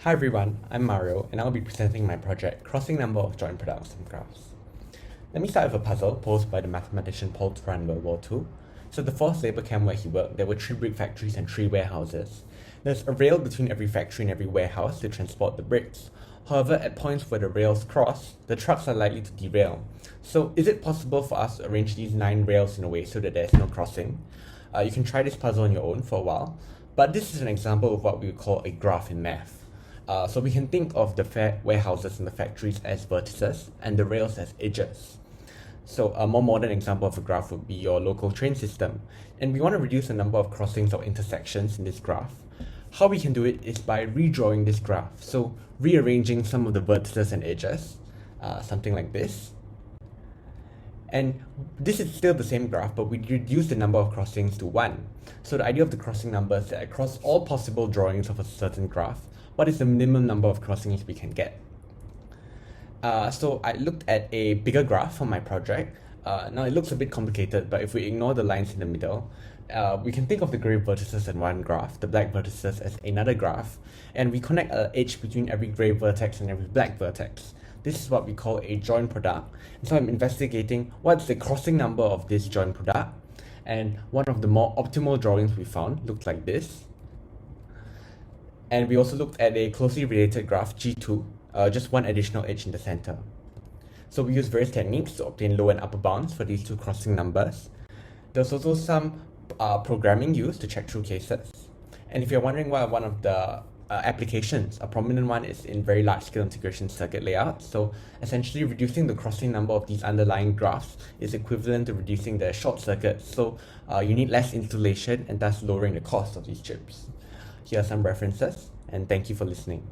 Hi everyone, I'm Mario and I'll be presenting my project Crossing Number of Joint Products from Graphs. Let me start with a puzzle posed by the mathematician Paul Touré in World War II. So the forced labor camp where he worked, there were 3 brick factories and 3 warehouses. There's a rail between every factory and every warehouse to transport the bricks. However, at points where the rails cross, the trucks are likely to derail. So is it possible for us to arrange these 9 rails in a way so that there's no crossing? You can try this puzzle on your own for a while, but this is an example of what we would call a graph in math. So we can think of the warehouses and the factories as vertices and the rails as edges. So a more modern example of a graph would be your local train system. And we want to reduce the number of crossings or intersections in this graph. How we can do it is by redrawing this graph. So rearranging some of the vertices and edges, something like this. And this is still the same graph, but we reduce the number of crossings to 1. So the idea of the crossing number is that across all possible drawings of a certain graph, what is the minimum number of crossings we can get? So I looked at a bigger graph for my project. Now it looks a bit complicated, but if we ignore the lines in the middle, we can think of the gray vertices as one graph, the black vertices as another graph, and we connect an edge between every gray vertex and every black vertex. This is what we call a joint product. And so I'm investigating what's the crossing number of this joint product. And one of the more optimal drawings we found looked like this. And we also looked at a closely related graph, G2, just one additional edge in the center. So we used various techniques to obtain lower and upper bounds for these 2 crossing numbers. There's also some programming used to check through cases. And if you're wondering what one of the applications, a prominent one is in very large-scale integration circuit layouts. So essentially reducing the crossing number of these underlying graphs is equivalent to reducing the short circuits. So you need less insulation and thus lowering the cost of these chips. Here are some references, and thank you for listening.